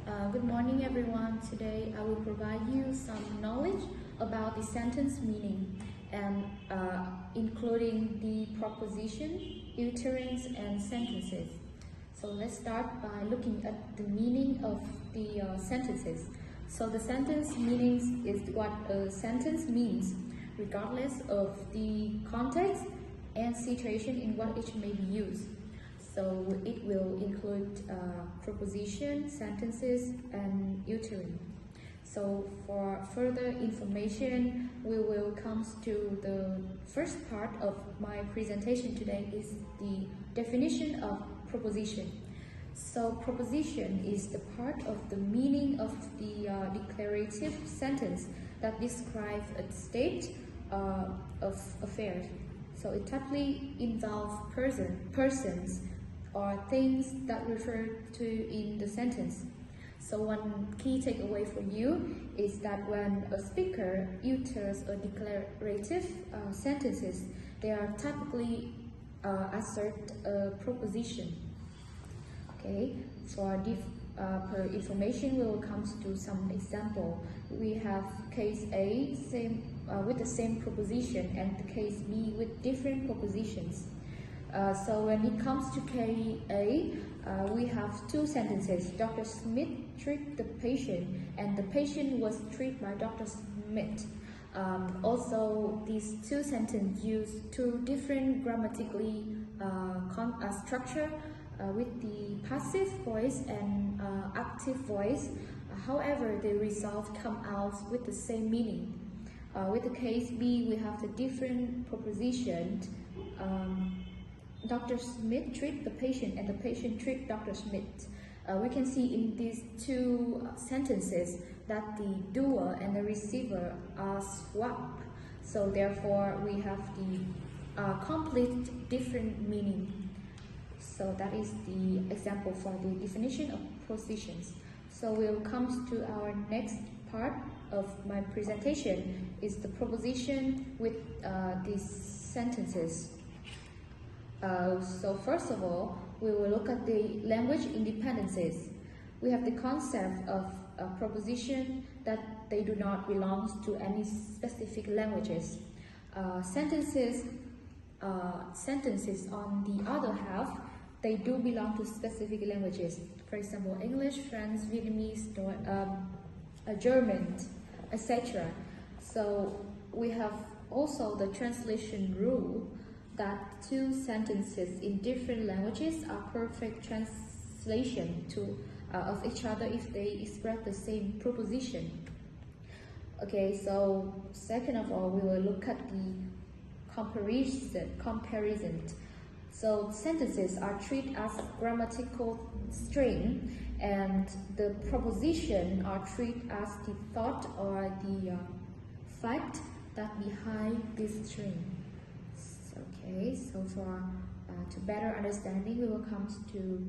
Good morning everyone. Today I will provide you some knowledge about the sentence meaning and including the proposition, utterance and sentences. So let's start by looking at the meaning of the sentences. So the sentence meanings is what a sentence means regardless of the context and situation in what it may be used. So it will include proposition, sentences, and utterance. So for further information, we will come to the first part of my presentation today is the definition of proposition. So proposition is the part of the meaning of the declarative sentence that describes a state of affairs. So it typically involves persons, or things that refer to in the sentence. So one key takeaway for you is that when a speaker utters a declarative sentences, they are typically assert a proposition. Okay, for per information, we will come to some example. We have case A with the same proposition and the case B with different propositions. So when it comes to case A, we have two sentences. Dr. Smith treated the patient and the patient was treated by Dr. Smith. Also, these two sentences use two different grammatically structure with the passive voice and active voice. However, the result come out with the same meaning. With the case B, we have the different proposition. Dr. Smith treated the patient and the patient treated Dr. Smith. We can see in these two sentences that the doer and the receiver are swapped. So therefore, we have the complete different meaning. So that is the example for the definition of propositions. So we'll come to our next part of my presentation is the proposition with these sentences. So first of all, we will look at the language independencies. We have the concept of a proposition that they do not belong to any specific languages. Sentences on the other half, they do belong to specific languages. For example, English, French, Vietnamese, German, etc. So we have also the translation rule that two sentences in different languages are perfect translation of each other if they express the same proposition. Okay, so second of all, we will look at the comparison. So sentences are treated as grammatical string, and the proposition are treated as the thought or the fact that behind this string. Okay, so for to better understanding, we will come to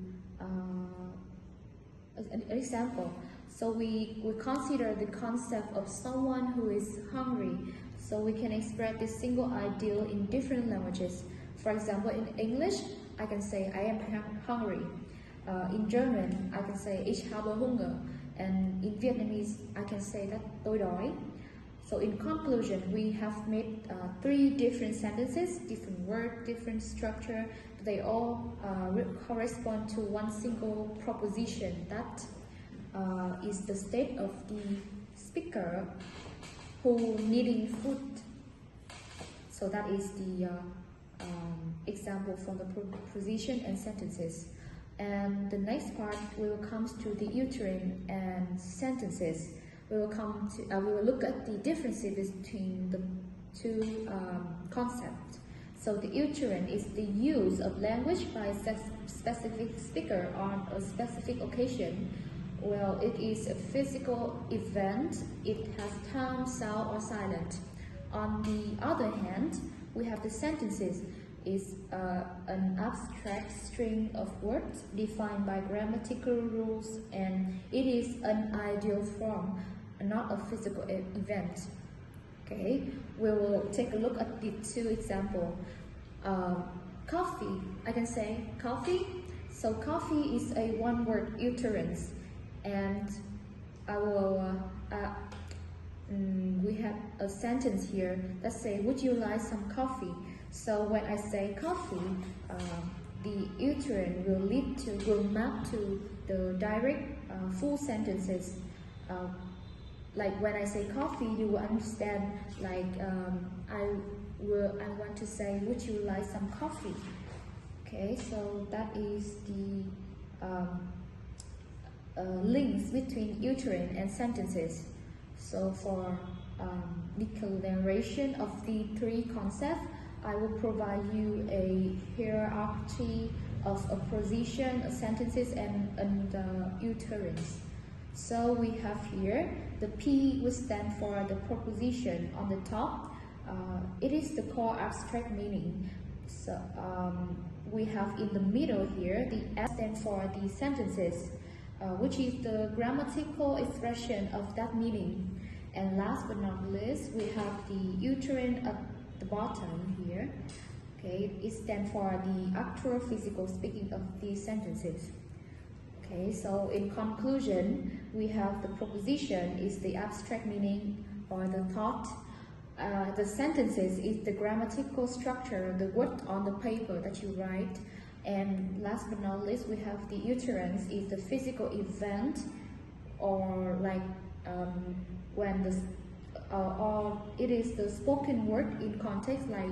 an example. So we consider the concept of someone who is hungry. So we can express this single ideal in different languages. For example, in English, I can say I am hungry. In German, I can say ich habe Hunger. And in Vietnamese, I can say that tôi đói. So in conclusion, we have made three different sentences, different word, different structure. They all correspond to one single proposition that is the state of the speaker who needing food. So that is the example from the proposition and sentences. And the next part will come to the utterance and sentences. We will look at the differences between the two concepts. So the utterance is the use of language by a specific speaker on a specific occasion. Well, it is a physical event. It has tone, sound, or silent. On the other hand, we have the sentences. Is an abstract string of words defined by grammatical rules, and it is an ideal form, not a physical event. Okay, we will take a look at the two examples. Coffee, I can say coffee. So coffee is a one-word utterance. And I will we have a sentence here that say, would you like some coffee? So when I say coffee, the uterine will map to the direct full sentences. Like when I say coffee, you will understand like I want to say, would you like some coffee? Okay, so that is the links between uterine and sentences. So for declaration of the three concepts, I will provide you a hierarchy of a position, a sentences, and uterines. So we have here the P, which stands for the proposition on the top. It is the core abstract meaning. So we have in the middle here the S stands for the sentences, which is the grammatical expression of that meaning. And last but not least, we have the uterine at the bottom here. Okay, it stands for the actual physical speaking of these sentences. Okay, so in conclusion, we have the proposition is the abstract meaning or the thought. The sentences is the grammatical structure, the word on the paper that you write. And last but not least, we have the uterine is the physical event, or like when the or it is the spoken word in context, like